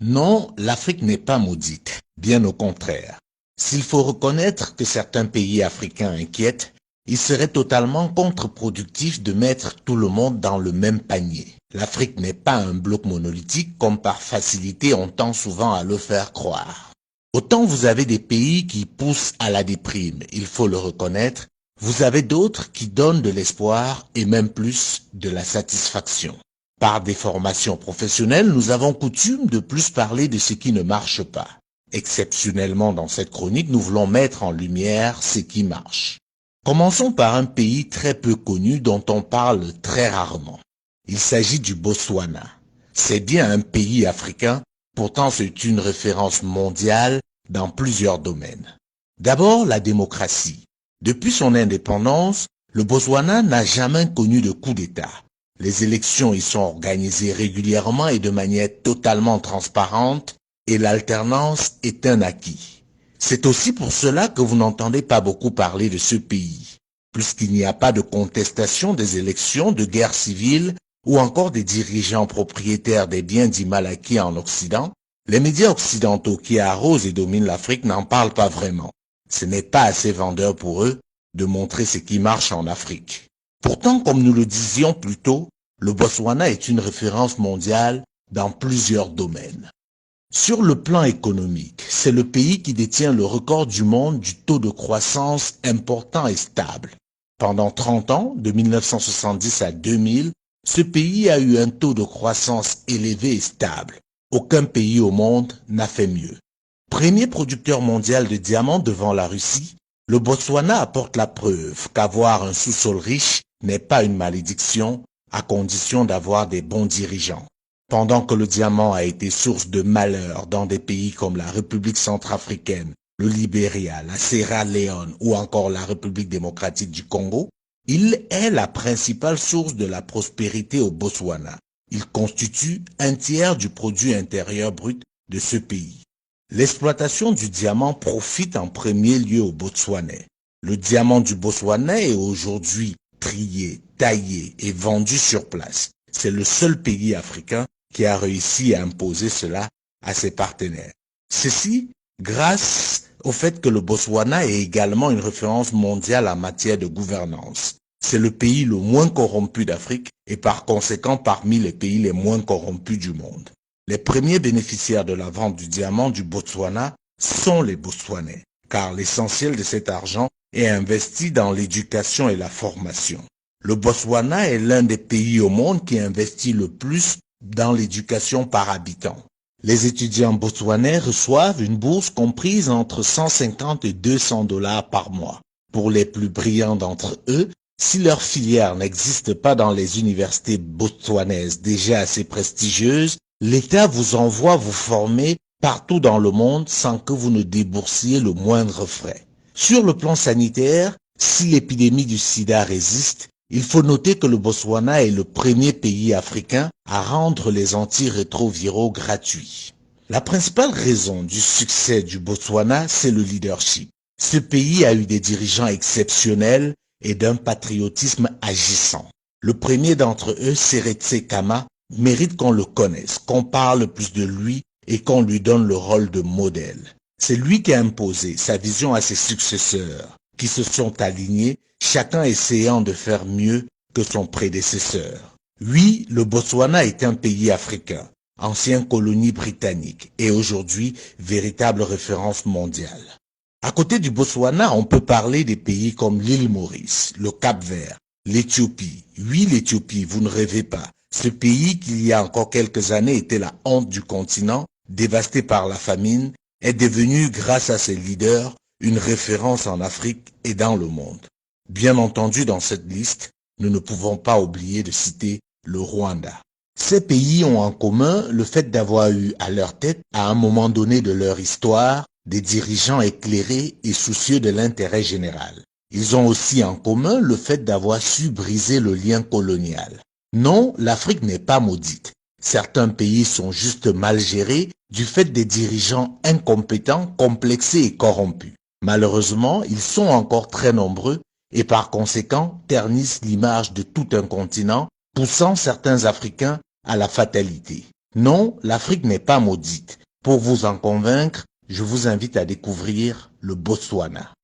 Non, l'Afrique n'est pas maudite, bien au contraire. S'il faut reconnaître que certains pays africains inquiètent, il serait totalement contre-productif de mettre tout le monde dans le même panier. L'Afrique n'est pas un bloc monolithique comme par facilité on tend souvent à le faire croire. Autant vous avez des pays qui poussent à la déprime, il faut le reconnaître, vous avez d'autres qui donnent de l'espoir et même plus de la satisfaction. Par des formations professionnelles, nous avons coutume de plus parler de ce qui ne marche pas. Exceptionnellement dans cette chronique, nous voulons mettre en lumière ce qui marche. Commençons par un pays très peu connu dont on parle très rarement. Il s'agit du Botswana. C'est bien un pays africain, pourtant c'est une référence mondiale dans plusieurs domaines. D'abord, la démocratie. Depuis son indépendance, le Botswana n'a jamais connu de coup d'État. Les élections y sont organisées régulièrement et de manière totalement transparente et l'alternance est un acquis. C'est aussi pour cela que vous n'entendez pas beaucoup parler de ce pays, puisqu'il n'y a pas de contestation des élections, de guerre civile ou encore des dirigeants propriétaires des biens dits mal acquis en Occident. Les médias occidentaux qui arrosent et dominent l'Afrique n'en parlent pas vraiment. Ce n'est pas assez vendeur pour eux de montrer ce qui marche en Afrique. Pourtant, comme nous le disions plus tôt, le Botswana est une référence mondiale dans plusieurs domaines. Sur le plan économique, c'est le pays qui détient le record du monde du taux de croissance important et stable. Pendant 30 ans, de 1970 à 2000, ce pays a eu un taux de croissance élevé et stable. Aucun pays au monde n'a fait mieux. Premier producteur mondial de diamants devant la Russie, le Botswana apporte la preuve qu'avoir un sous-sol riche n'est pas une malédiction, à condition d'avoir des bons dirigeants. Pendant que le diamant a été source de malheur dans des pays comme la République centrafricaine, le Libéria, la Sierra Leone ou encore la République démocratique du Congo, il est la principale source de la prospérité au Botswana. Il constitue un tiers du produit intérieur brut de ce pays. L'exploitation du diamant profite en premier lieu au Botswanais. Le diamant du Botswana est aujourd'hui trié, taillé et vendu sur place. C'est le seul pays africain qui a réussi à imposer cela à ses partenaires. Ceci grâce au fait que le Botswana est également une référence mondiale en matière de gouvernance. C'est le pays le moins corrompu d'Afrique et par conséquent parmi les pays les moins corrompus du monde. Les premiers bénéficiaires de la vente du diamant du Botswana sont les Botswanais, car l'essentiel de cet argent est investi dans l'éducation et la formation. Le Botswana est l'un des pays au monde qui investit le plus dans l'éducation par habitant. Les étudiants botswanais reçoivent une bourse comprise entre 150 et 200 dollars par mois. Pour les plus brillants d'entre eux, si leur filière n'existe pas dans les universités botswanaises déjà assez prestigieuses, l'État vous envoie vous former partout dans le monde sans que vous ne déboursiez le moindre frais. Sur le plan sanitaire, si l'épidémie du sida résiste, il faut noter que le Botswana est le premier pays africain à rendre les antirétroviraux gratuits. La principale raison du succès du Botswana, c'est le leadership. Ce pays a eu des dirigeants exceptionnels et d'un patriotisme agissant. Le premier d'entre eux, Seretse Khama, mérite qu'on le connaisse, qu'on parle plus de lui et qu'on lui donne le rôle de modèle. C'est lui qui a imposé sa vision à ses successeurs, qui se sont alignés, chacun essayant de faire mieux que son prédécesseur. Oui, le Botswana est un pays africain, ancienne colonie britannique et aujourd'hui véritable référence mondiale. À côté du Botswana, on peut parler des pays comme l'île Maurice, le Cap-Vert, l'Éthiopie. Oui, l'Éthiopie, vous ne rêvez pas. Ce pays qui il y a encore quelques années était la honte du continent, dévasté par la famine, est devenu, grâce à ses leaders, une référence en Afrique et dans le monde. Bien entendu, dans cette liste, nous ne pouvons pas oublier de citer le Rwanda. Ces pays ont en commun le fait d'avoir eu à leur tête, à un moment donné de leur histoire, des dirigeants éclairés et soucieux de l'intérêt général. Ils ont aussi en commun le fait d'avoir su briser le lien colonial. Non, l'Afrique n'est pas maudite. Certains pays sont juste mal gérés du fait des dirigeants incompétents, complexés et corrompus. Malheureusement, ils sont encore très nombreux et par conséquent ternissent l'image de tout un continent, poussant certains Africains à la fatalité. Non, l'Afrique n'est pas maudite. Pour vous en convaincre, je vous invite à découvrir le Botswana.